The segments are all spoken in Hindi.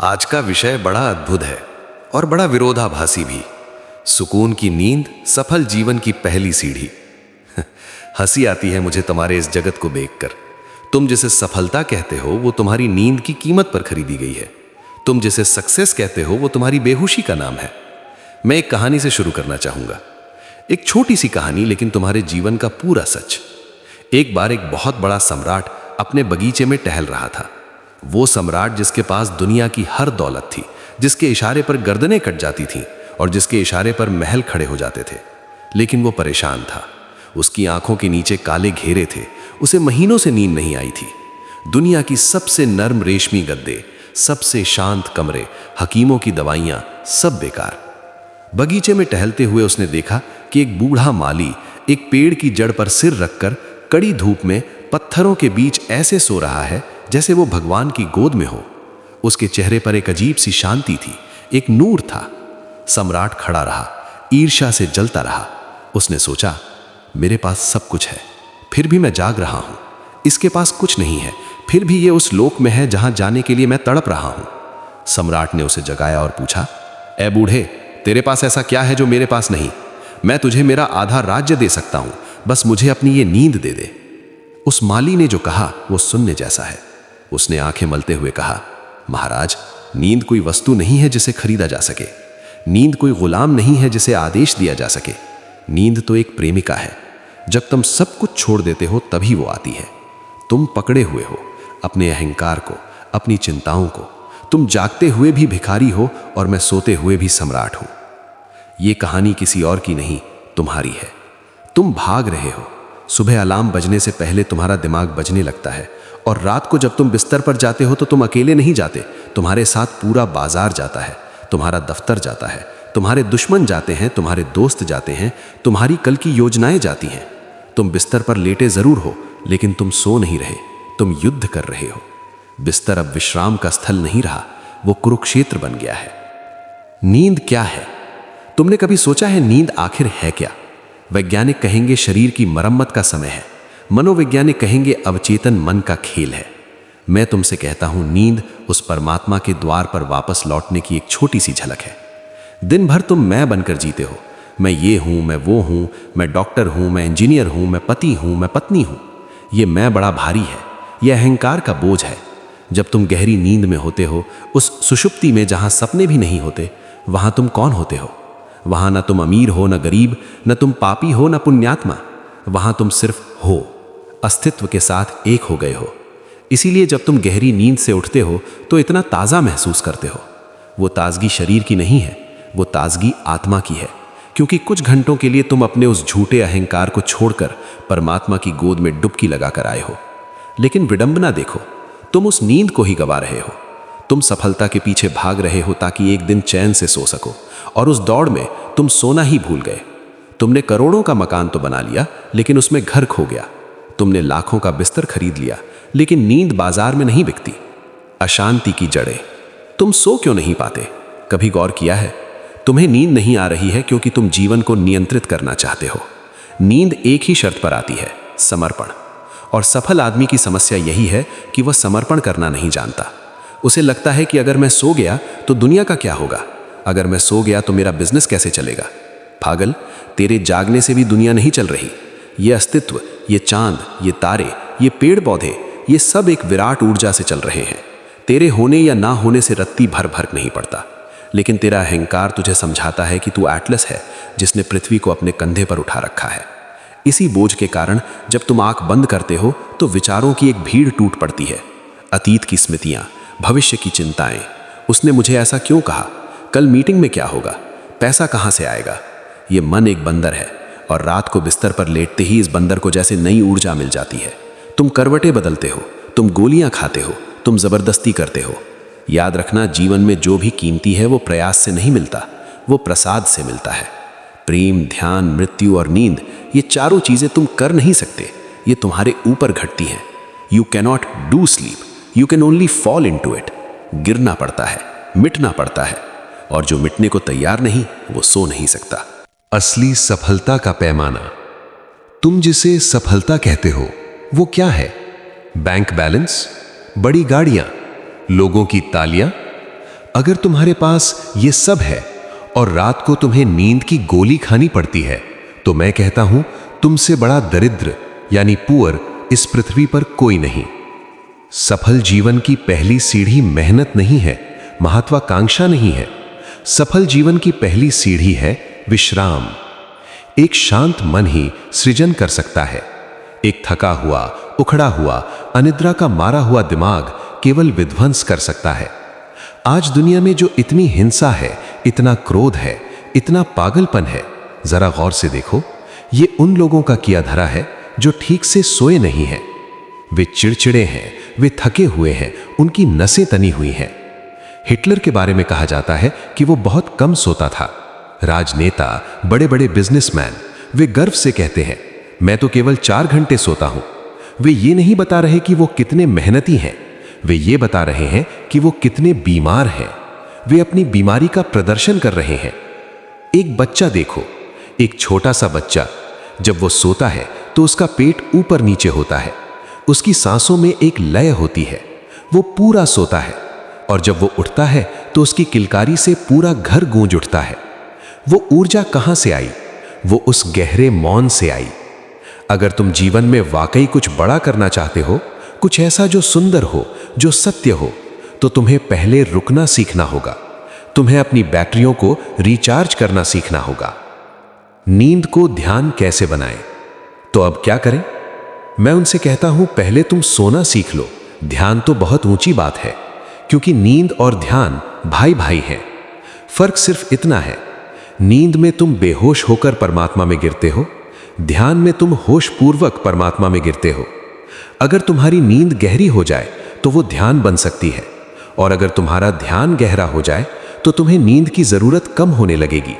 आज का विषय बड़ा अद्भुत है और बड़ा विरोधाभासी भी। सुकून की नींद, सफल जीवन की पहली सीढ़ी। हंसी आती है मुझे तुम्हारे इस जगत को देखकर। तुम जिसे सफलता कहते हो वो तुम्हारी नींद की कीमत पर खरीदी गई है। तुम जिसे सक्सेस कहते हो वो तुम्हारी बेहोशी का नाम है। मैं एक कहानी से शुरू करना चाहूंगा। एक छोटी सी कहानी, लेकिन तुम्हारे जीवन का पूरा सच। एक बार एक बहुत बड़ा सम्राट अपने बगीचे में टहल रहा था। वो सम्राट जिसके पास दुनिया की हर दौलत थी, जिसके इशारे पर गर्दनें कट जाती थीं और जिसके इशारे पर महल खड़े हो जाते थे। लेकिन वो परेशान था। उसकी आंखों के नीचे काले घेरे थे। उसे महीनों से नींद नहीं आई थी। दुनिया की सबसे नर्म रेशमी गद्दे, सबसे शांत कमरे, हकीमों की दवाइयां, सब बेकार। बगीचे में टहलते हुए उसने देखा कि एक बूढ़ा माली एक पेड़ की जड़ पर सिर रखकर कड़ी धूप में पत्थरों के बीच ऐसे सो रहा है जैसे वो भगवान की गोद में हो। उसके चेहरे पर एक अजीब सी शांति थी, एक नूर था। सम्राट खड़ा रहा, ईर्ष्या से जलता रहा। उसने सोचा, मेरे पास सब कुछ है, फिर भी मैं जाग रहा हूं। इसके पास कुछ नहीं है, फिर भी ये उस लोक में है जहां जाने के लिए मैं तड़प रहा हूं। सम्राट ने उसे जगाया और पूछा, ए बूढ़े, तेरे पास ऐसा क्या है जो मेरे पास नहीं? मैं तुझे मेरा आधा राज्य दे सकता हूं, बस मुझे अपनी ये नींद दे दे। उस माली ने जो कहा वो सुनने जैसा है। उसने आंखें मलते हुए कहा, महाराज, नींद कोई वस्तु नहीं है जिसे खरीदा जा सके। नींद कोई गुलाम नहीं है जिसे आदेश दिया जा सके। नींद तो एक प्रेमिका है। जब तुम सब कुछ छोड़ देते हो तभी वो आती है। तुम पकड़े हुए हो अपने अहंकार को, अपनी चिंताओं को। तुम जागते हुए भी भिखारी हो और मैं सोते हुए भी सम्राट हूं। ये कहानी किसी और की नहीं, तुम्हारी है। तुम भाग रहे हो। सुबह अलार्म बजने से पहले तुम्हारा दिमाग बजने लगता है, और रात को जब तुम बिस्तर पर जाते हो तो तुम अकेले नहीं जाते। तुम्हारे साथ पूरा बाजार जाता है, तुम्हारा दफ्तर जाता है, तुम्हारे दुश्मन जाते हैं, तुम्हारे दोस्त जाते हैं, तुम्हारी कल की योजनाएं जाती हैं। तुम बिस्तर पर लेटे जरूर हो, लेकिन तुम सो नहीं रहे, तुम युद्ध कर रहे हो। बिस्तर अब विश्राम का स्थल नहीं रहा, वो कुरुक्षेत्र बन गया है। नींद क्या है? तुमने कभी सोचा है नींद आखिर है क्या? वैज्ञानिक कहेंगे शरीर की मरम्मत का समय है। मनोवैज्ञानिक कहेंगे अवचेतन मन का खेल है। मैं तुमसे कहता हूं, नींद उस परमात्मा के द्वार पर वापस लौटने की एक छोटी सी झलक है। दिन भर तुम मैं बनकर जीते हो। मैं ये हूं, मैं वो हूं, मैं डॉक्टर हूं, मैं इंजीनियर हूं, मैं पति हूं, मैं पत्नी हूं। ये मैं बड़ा भारी है, यह अहंकार का बोझ है। जब तुम गहरी नींद में होते हो, उस सुषुप्ति में जहां सपने भी नहीं होते, वहां तुम कौन होते हो? वहां ना तुम अमीर हो, न गरीब, न तुम पापी हो, न पुण्यात्मा। वहां तुम सिर्फ हो, अस्तित्व के साथ एक हो गए हो। इसीलिए जब तुम गहरी नींद से उठते हो तो इतना ताज़ा महसूस करते हो। वो ताजगी शरीर की नहीं है, वो ताजगी आत्मा की है। क्योंकि कुछ घंटों के लिए तुम अपने उस झूठे अहंकार को छोड़कर परमात्मा की गोद में डुबकी लगाकर आए हो। लेकिन विडंबना देखो, तुम उस नींद को ही गवा रहे हो। तुम सफलता के पीछे भाग रहे हो ताकि एक दिन चैन से सो सको, और उस दौड़ में तुम सोना ही भूल गए। तुमने करोड़ों का मकान तो बना लिया, लेकिन उसमें घर खो गया। तुमने लाखों का बिस्तर खरीद लिया, लेकिन नींद बाजार में नहीं बिकती। अशांति की जड़ें। तुम सो क्यों नहीं पाते? कभी गौर किया है? तुम्हें नींद नहीं आ रही है क्योंकि तुम जीवन को नियंत्रित करना चाहते हो। नींद एक ही शर्त पर आती है, समर्पण। और सफल आदमी की समस्या यही है कि वह समर्पण करना नहीं जानता। उसे लगता है कि अगर मैं सो गया तो दुनिया का क्या होगा? अगर मैं सो गया तो मेरा बिजनेस कैसे चलेगा? पागल, तेरे जागने से भी दुनिया नहीं चल रही। ये अस्तित्व, ये चांद, ये तारे, ये पेड़ पौधे, ये सब एक विराट ऊर्जा से चल रहे हैं। तेरे होने या ना होने से रत्ती भर फर्क नहीं पड़ता। लेकिन तेरा अहंकार तुझे समझाता है कि तू एटलस है जिसने पृथ्वी को अपने कंधे पर उठा रखा है। इसी बोझ के कारण जब तुम आंख बंद करते हो तो विचारों की एक भीड़ टूट पड़ती है। अतीत की स्मृतियां, भविष्य की चिंताएं। उसने मुझे ऐसा क्यों कहा? कल मीटिंग में क्या होगा? पैसा कहां से आएगा? ये मन एक बंदर है, और रात को बिस्तर पर लेटते ही इस बंदर को जैसे नई ऊर्जा मिल जाती है। तुम करवटें बदलते हो, तुम गोलियां खाते हो, तुम जबरदस्ती करते हो। याद रखना, जीवन में जो भी कीमती है वो प्रयास से नहीं मिलता, वो प्रसाद से मिलता है। प्रेम, ध्यान, मृत्यु और नींद, ये चारों चीजें तुम कर नहीं सकते। ये तुम्हारे ऊपर घटती हैं। You cannot do sleep, you can only fall into it. गिरना पड़ता है, मिटना पड़ता है, और जो मिटने को तैयार नहीं वो सो नहीं सकता। असली सफलता का पैमाना। तुम जिसे सफलता कहते हो वो क्या है? बैंक बैलेंस, बड़ी गाड़ियां, लोगों की तालियां, अगर तुम्हारे पास ये सब है और रात को तुम्हें नींद की गोली खानी पड़ती है, तो मैं कहता हूं तुमसे बड़ा दरिद्र यानी पुअर इस पृथ्वी पर कोई नहीं। सफल जीवन की पहली सीढ़ी मेहनत नहीं है, महत्वाकांक्षा नहीं है। सफल जीवन की पहली सीढ़ी है विश्राम। एक शांत मन ही सृजन कर सकता है। एक थका हुआ, उखड़ा हुआ, अनिद्रा का मारा हुआ दिमाग केवल विध्वंस कर सकता है। आज दुनिया में जो इतनी हिंसा है, इतना क्रोध है, इतना पागलपन है, जरा गौर से देखो, ये उन लोगों का किया धरा है जो ठीक से सोए नहीं हैं। वे चिड़चिड़े हैं, वे थके हुए हैं, उनकी नसें तनी हुई हैं। हिटलर के बारे में कहा जाता है कि वो बहुत कम सोता था। राजनेता, बड़े बड़े बिजनेसमैन, वे गर्व से कहते हैं, मैं तो केवल 4 घंटे सोता हूं। वे ये नहीं बता रहे कि वो कितने मेहनती हैं, वे ये बता रहे हैं कि वो कितने बीमार हैं। वे अपनी बीमारी का प्रदर्शन कर रहे हैं। एक बच्चा देखो, एक छोटा सा बच्चा, जब वो सोता है तो उसका पेट ऊपर नीचे होता है, उसकी सांसों में एक लय होती है, वो पूरा सोता है, और जब वो उठता है तो उसकी किलकारी से पूरा घर गूंज उठता है। वो ऊर्जा कहां से आई? वो उस गहरे मौन से आई। अगर तुम जीवन में वाकई कुछ बड़ा करना चाहते हो, कुछ ऐसा जो सुंदर हो, जो सत्य हो, तो तुम्हें पहले रुकना सीखना होगा। तुम्हें अपनी बैटरियों को रिचार्ज करना सीखना होगा। नींद को ध्यान कैसे बनाएं? तो अब क्या करें? मैं उनसे कहता हूं, पहले तुम सोना सीख लो। ध्यान तो बहुत ऊंची बात है, क्योंकि नींद और ध्यान भाई भाई हैं। फर्क सिर्फ इतना है, नींद में तुम बेहोश होकर परमात्मा में गिरते हो, ध्यान में तुम होश पूर्वक परमात्मा में गिरते हो। अगर तुम्हारी नींद गहरी हो जाए तो वो ध्यान बन सकती है, और अगर तुम्हारा ध्यान गहरा हो जाए तो तुम्हें नींद की जरूरत कम होने लगेगी,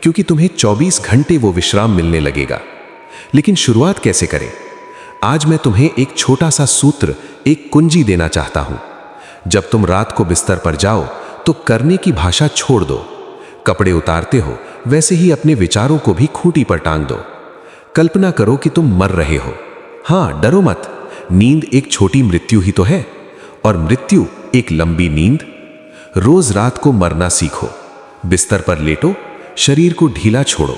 क्योंकि तुम्हें 24 घंटे वो विश्राम मिलने लगेगा। लेकिन शुरुआत कैसे करें? आज मैं तुम्हें एक छोटा सा सूत्र, एक कुंजी देना चाहता हूं। जब तुम रात को बिस्तर पर जाओ तो करने की भाषा छोड़ दो। कपड़े उतारते हो वैसे ही अपने विचारों को भी खूंटी पर टांग दो। कल्पना करो कि तुम मर रहे हो। हां, डरो मत, नींद एक छोटी मृत्यु ही तो है, और मृत्यु एक लंबी नींद। रोज रात को मरना सीखो। बिस्तर पर लेटो, शरीर को ढीला छोड़ो,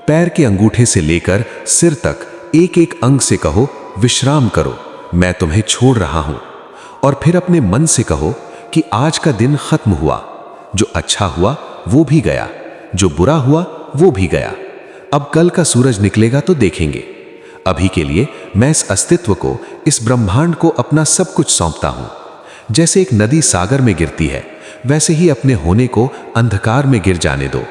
पैर के अंगूठे से लेकर सिर तक एक एक अंग से कहो, विश्राम करो, मैं तुम्हें छोड़ रहा हूं। और फिर अपने मन से कहो कि आज का दिन खत्म हुआ, जो अच्छा हुआ वो भी गया, जो बुरा हुआ वो भी गया। अब कल का सूरज निकलेगा तो देखेंगे। अभी के लिए मैं इस अस्तित्व को, इस ब्रह्मांड को अपना सब कुछ सौंपता हूं। जैसे एक नदी सागर में गिरती है, वैसे ही अपने होने को अंधकार में गिर जाने दो।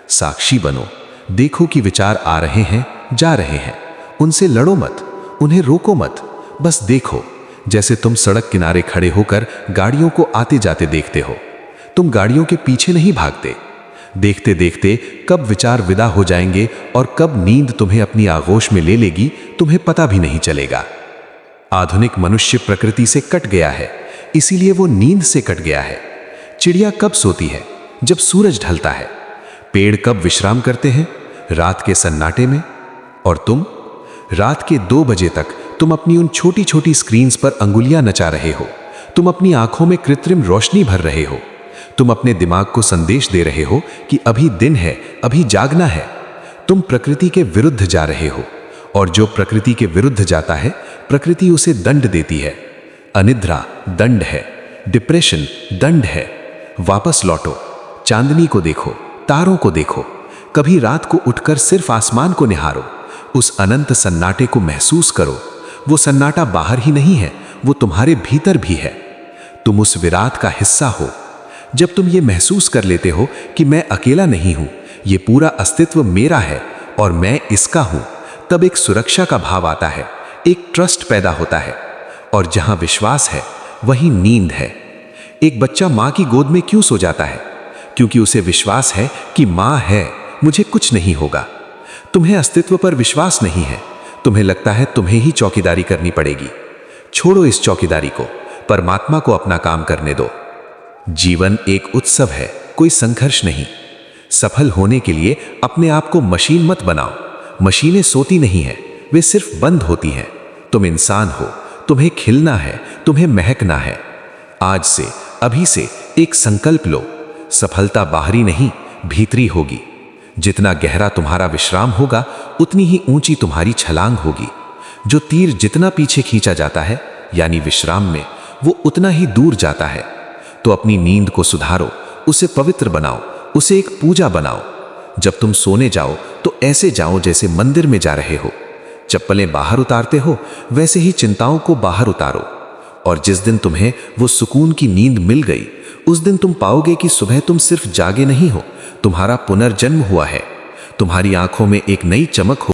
साक्षी बनो, देखो कि विचार आ रहे हैं, जा रहे हैं, उनसे लड़ो मत, उन्हें रोको मत, बस देखो। जैसे तुम सड़क किनारे खड़े होकर गाड़ियों को आते जाते देखते हो, तुम गाड़ियों के पीछे नहीं भागते। देखते देखते कब विचार विदा हो जाएंगे और कब नींद तुम्हें अपनी आगोश में ले लेगी, तुम्हें पता भी नहीं चलेगा। आधुनिक मनुष्य प्रकृति से कट गया है, इसीलिए वो नींद से कट गया है। चिड़िया कब सोती है? जब सूरज ढलता है। पेड़ कब विश्राम करते हैं? रात के सन्नाटे में। और तुम? रात के 2 बजे तक तुम अपनी उन छोटी छोटी स्क्रीन्स पर अंगुलियां नचा रहे हो। तुम अपनी आंखों में कृत्रिम रोशनी भर रहे हो। तुम अपने दिमाग को संदेश दे रहे हो कि अभी दिन है, अभी जागना है। तुम प्रकृति के विरुद्ध जा रहे हो, और जो प्रकृति के विरुद्ध जाता है, प्रकृति उसे दंड देती है। अनिद्रा दंड है, डिप्रेशन दंड है। वापस लौटो, चांदनी को देखो, तारों को देखो। कभी रात को उठकर सिर्फ आसमान को निहारो, उस अनंत सन्नाटे को महसूस करो। वो सन्नाटा बाहर ही नहीं है, वो तुम्हारे भीतर भी है। तुम उस विराट का हिस्सा हो। जब तुम ये महसूस कर लेते हो कि मैं अकेला नहीं हूं, ये पूरा अस्तित्व मेरा है और मैं इसका हूं, तब एक सुरक्षा का भाव आता है, एक ट्रस्ट पैदा होता है। और जहां विश्वास है वहीं नींद है। एक बच्चा मां की गोद में क्यों सो जाता है? क्योंकि उसे विश्वास है कि मां है, मुझे कुछ नहीं होगा। तुम्हें अस्तित्व पर विश्वास नहीं है, तुम्हें लगता है तुम्हें ही चौकीदारी करनी पड़ेगी। छोड़ो इस चौकीदारी को, परमात्मा को अपना काम करने दो। जीवन एक उत्सव है, कोई संघर्ष नहीं। सफल होने के लिए अपने आप को मशीन मत बनाओ। मशीनें सोती नहीं हैं, वे सिर्फ बंद होती हैं। तुम इंसान हो, तुम्हें खिलना है, तुम्हें महकना है। आज से अभी से एक संकल्प लो, सफलता बाहरी नहीं भीतरी होगी। जितना गहरा तुम्हारा विश्राम होगा उतनी ही ऊंची तुम्हारी छलांग होगी। जो तीर जितना पीछे खींचा जाता है यानी विश्राम में, वो उतना ही दूर जाता है। तो अपनी नींद को सुधारो, उसे पवित्र बनाओ, उसे एक पूजा बनाओ। जब तुम सोने जाओ तो ऐसे जाओ जैसे मंदिर में जा रहे हो। चप्पलें बाहर उतारते हो वैसे ही चिंताओं को बाहर उतारो। और जिस दिन तुम्हें वो सुकून की नींद मिल गई, उस दिन तुम पाओगे कि सुबह तुम सिर्फ जागे नहीं हो, तुम्हारा पुनर्जन्म हुआ है। तुम्हारी आंखों में एक नई चमक हो।